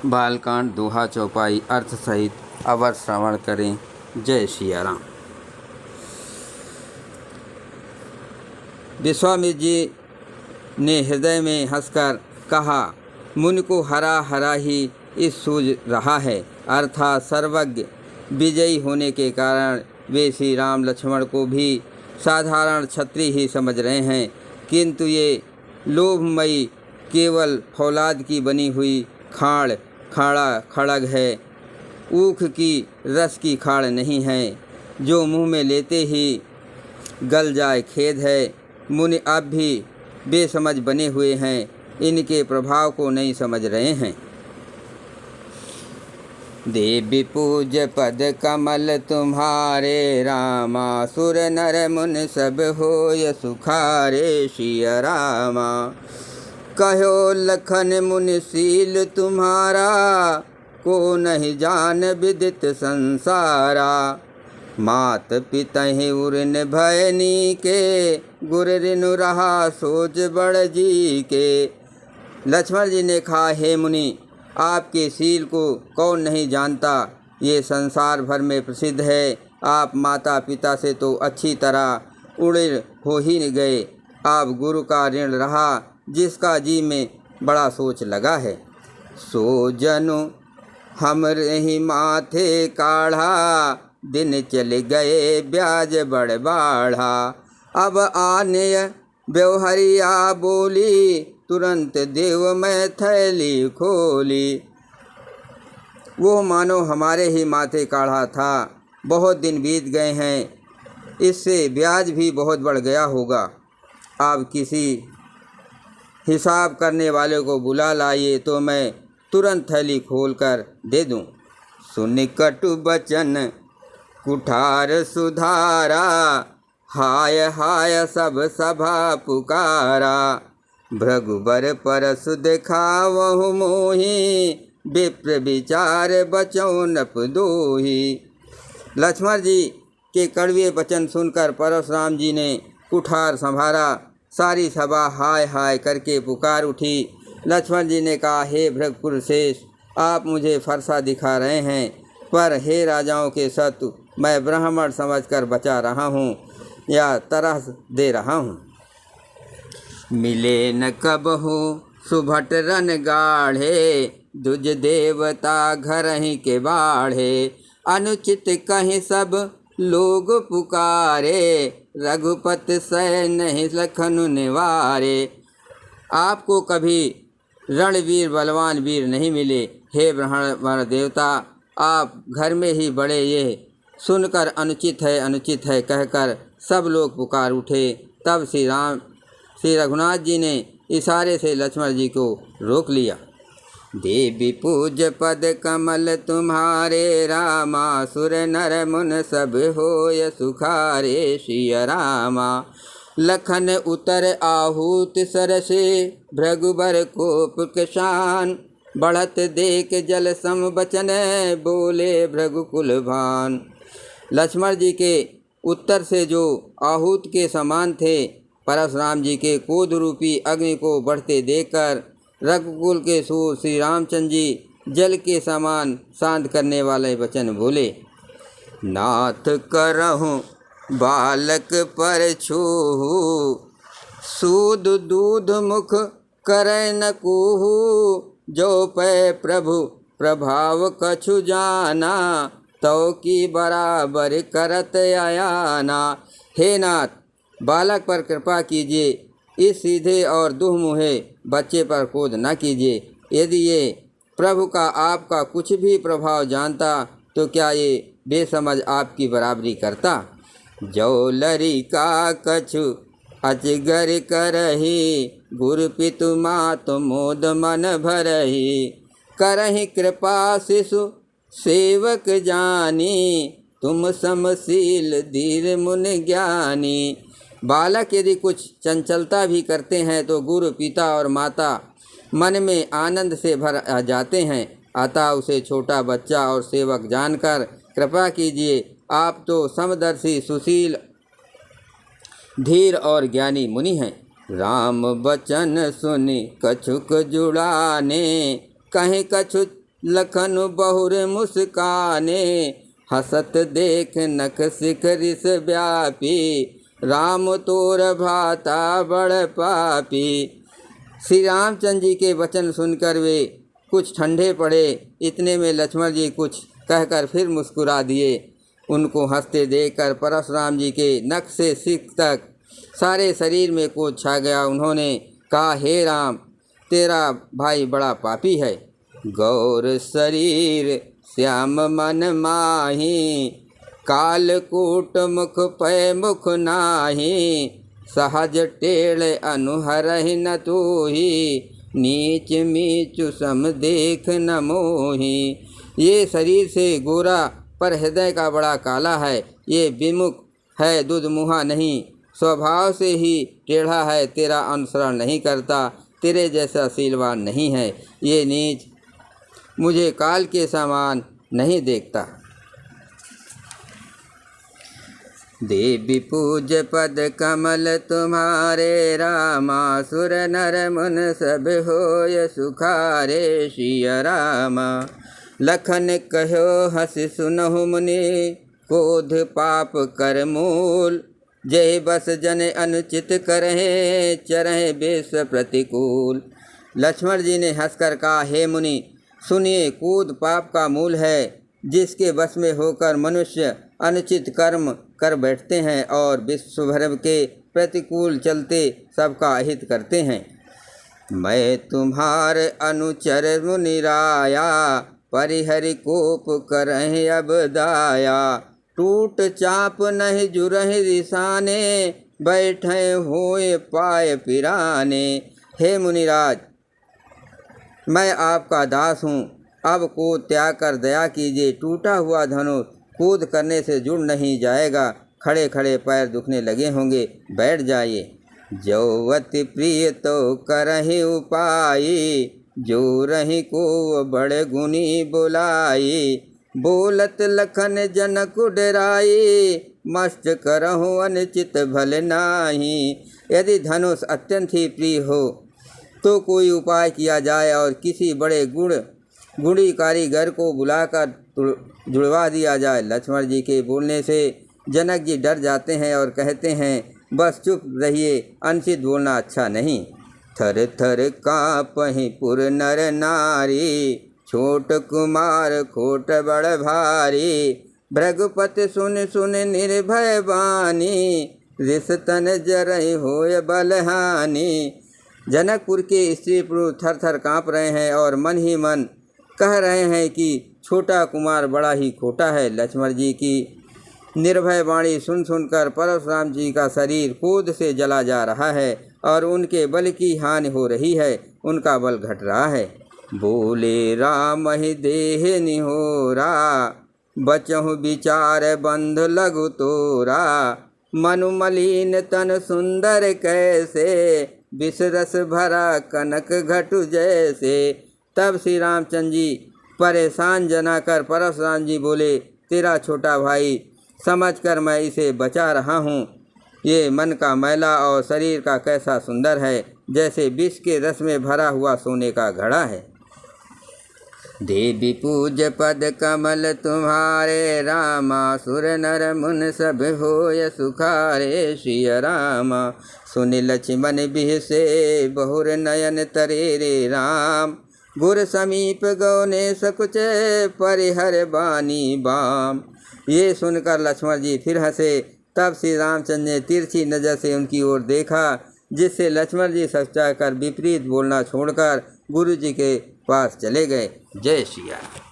बालकांड दोहा चौपाई अर्थ सहित अवर श्रवण करें। जय सिया राम। विश्वामित्र जी ने हृदय में हंसकर कहा, मुनि को हरा हरा ही इस सूझ रहा है, अर्थात सर्वज्ञ विजयी होने के कारण वे श्री राम लक्ष्मण को भी साधारण क्षत्रिय ही समझ रहे हैं, किंतु ये लोभमयी केवल फौलाद की बनी हुई खाड़ा खड़ग है, ऊख की रस की खाड़ नहीं है, जो मुंह में लेते ही गल जाए। खेद है, मुनि अब भी बेसमझ बने हुए हैं, इनके प्रभाव को नहीं समझ रहे हैं। देवी पूज पद कमल तुम्हारे, रामा सुर नर मुन सब होय सुखारे। सिया रामा कहो लखन मुनि शील तुम्हारा, को नहीं जान विदित संसारा। मात पितहि उरिन भयनी के, गुर रिनु रहा सोच बड़ जी के। लक्ष्मण जी ने कहा, हे मुनि, आपके शील को कौन नहीं जानता, ये संसार भर में प्रसिद्ध है। आप माता पिता से तो अच्छी तरह उड़े हो ही गए, आप गुरु का ऋण रहा, जिसका जी में बड़ा सोच लगा है। सो जनु हमरे ही माथे काढ़ा, दिन चले गए ब्याज बड़ बाढ़ा। अब आने व्यवहरिया बोली, तुरंत देव मैं थैली खोली। वो मानो हमारे ही माथे काढ़ा था, बहुत दिन बीत गए हैं, इससे ब्याज भी बहुत बढ़ गया होगा। अब किसी हिसाब करने वाले को बुला लाइए, तो मैं तुरंत थैली खोलकर दे दूं। सुन कटु बचन कुठार सुधारा, हाय हाय सब सभा पुकारा। भृगुबर परसु देखावहु मोहि, विप्र विचार बचौ नप दोहि। लक्ष्मण जी के कड़वे वचन सुनकर परशुराम जी ने कुठार संभारा, सारी सभा हाय हाय करके पुकार उठी। लक्ष्मण जी ने कहा, हे भृगुकुल शेष, आप मुझे फरसा दिखा रहे हैं, पर हे राजाओं के शत्रु, मैं ब्राह्मण समझकर बचा रहा हूँ या तरह दे रहा हूँ। मिले न कबहु सुभट रन गाढ़े, दुज देवता घर ही के बाढ़े। अनुचित कहीं सब लोग पुकारे, रघुपति सह नहीं लखनु निवारे। आपको कभी रणवीर बलवान वीर नहीं मिले, हे ब्राह्मण देवता, आप घर में ही बड़े। ये सुनकर अनुचित है कहकर सब लोग पुकार उठे। तब श्री रघुनाथ जी ने इशारे से लक्ष्मण जी को रोक लिया। देवी पूज पद कमल तुम्हारे, रामा सुर नर मुन सब होय सुखारे। सिया रामा लखन उतर आहूत सरसे, भृगुबर कोप किसान। बढ़त देख जल सम बचन, बोले भृगुकुल भान। लक्ष्मण जी के उत्तर से जो आहूत के समान थे, परशुराम जी के क्रोध रूपी अग्नि को बढ़ते देखकर रघुकुल के सूर श्री रामचंद्र जी जल के समान शांत करने वाले वचन बोले। नाथ करहु बालक पर छूहु, सूद दूध मुख करय न कूहु। जो पै प्रभु प्रभाव कछु जाना, तो की बराबर करत आयाना। हे नाथ, बालक पर कृपा कीजिए, इस सीधे और दुहमुहे बच्चे पर क्रोध न कीजिए। यदि ये प्रभु का आपका कुछ भी प्रभाव जानता, तो क्या ये बेसमझ आपकी बराबरी करता। जो लरी का कछु अजगर करही, गुरु पितु मात मोद मन भरही। करहि कृपा शिशु सेवक जानी, तुम समशील धीर मुन ज्ञानी। बालक यदि कुछ चंचलता भी करते हैं, तो गुरु पिता और माता मन में आनंद से भर जाते हैं। अतः उसे छोटा बच्चा और सेवक जानकर कृपा कीजिए। आप तो समदर्शी, सुशील, धीर और ज्ञानी मुनि हैं। राम बचन सुनि कछुक जुड़ाने, कहीं कछु लखन बहुर मुस्काने, हसत देख नख शिखरिस व्यापी, राम तोर भ्राता बड़ पापी। श्री रामचंद्र जी के वचन सुनकर वे कुछ ठंडे पड़े। इतने में लक्ष्मण जी कुछ कहकर फिर मुस्कुरा दिए। उनको हंसते देखकर परशुराम जी के नख से सिर तक सारे शरीर में क्रोध छा गया। उन्होंने कहा, हे राम, तेरा भाई बड़ा पापी है। गौर शरीर श्याम मन माही, कालकूट मुख पै मुख नाही, सहज टेढ़ अनुहरहि न तोहि, नीच मीचु सम देख न मोहि। ये शरीर से गोरा पर हृदय का बड़ा काला है। ये विमुख है, दुधमुहा नहीं, स्वभाव से ही टेढ़ा है, तेरा अनुसरण नहीं करता, तेरे जैसा शीलवान नहीं है। ये नीच मुझे काल के समान नहीं देखता। देवी पूज पद कमल तुम्हारे, रामा सुर नर मुन सब होय सुखारे। सिया रामा लखन कहो हंसि सुनहु मुनि, क्रोध पाप कर मूल, जय बस जन अनुचित करहे, चरहे बेस प्रतिकूल। लक्ष्मण जी ने हंसकर कहा, हे मुनि सुनिए, क्रोध पाप का मूल है, जिसके वश में होकर मनुष्य अनुचित कर्म कर बैठते हैं और विश्व भर के प्रतिकूल चलते सबका अहित करते हैं। मैं तुम्हार अनुचर मुनिराया, परिहरि कोप करहि अब दाया, टूट चाप नहीं जुरहि रिसाने, बैठे होए पाए पिराने। हे मुनिराज, मैं आपका दास हूँ, अब को त्याग कर दया कीजिए। टूटा हुआ धनुष कूद करने से जुड़ नहीं जाएगा, खड़े खड़े पैर दुखने लगे होंगे, बैठ जाइए। जो अति प्रिय तो करहि उपाई, जो रही को बड़े गुनी बुलाई, बोलत लखन जनक डराई, मस्त करहु अनुचित भल नाही। यदि धनुष अत्यंत ही प्रिय हो तो कोई उपाय किया जाए और किसी बड़े गुणी कारीगर को बुलाकर जुड़वा दिया जाए। लक्ष्मण जी के बोलने से जनक जी डर जाते हैं और कहते हैं, बस चुप रहिए, अनुचित बोलना अच्छा नहीं। थर थर काँपहि पुर नर नारी, छोट कुमार खोट बड़ भारी, भृगुपति सुन सुन निर्भय बानी, रिस तन जरहि होय बलहानि। जनकपुर के स्त्री पुरुष थर थर काँप रहे हैं और मन ही मन कह रहे हैं कि छोटा कुमार बड़ा ही खोटा है। लक्ष्मण जी की निर्भय वाणी सुन सुनकर परशुराम जी का शरीर क्रोध से जला जा रहा है और उनके बल की हानि हो रही है, उनका बल घट रहा है। बोले राम ही देह निहोरा, बचहु विचार बंध लघु तोरा, मनु मलिन तन सुंदर कैसे, विषरस भरा कनक घटु जैसे। तब श्री रामचंद्र जी परेशान जनाकर परशुराम जी बोले, तेरा छोटा भाई समझकर मैं इसे बचा रहा हूँ। ये मन का मैला और शरीर का कैसा सुंदर है, जैसे विष के रस में भरा हुआ सोने का घड़ा है। देवी पूज पद कमल तुम्हारे, रामा सुर नर मुन सब होय सुखारे। सिया रामा सुनि लक्ष्मण बिह से, बहुर नयन तरे रे राम, गुर समीप गौने सकुच परिहर बानी बाम। ये सुनकर लक्ष्मण जी फिर हंसे। तब श्री रामचंद्र ने तिरछी नज़र से उनकी ओर देखा, जिससे लक्ष्मण जी सच्चा कर विपरीत बोलना छोड़कर गुरु जी के पास चले गए। जय श्री राम।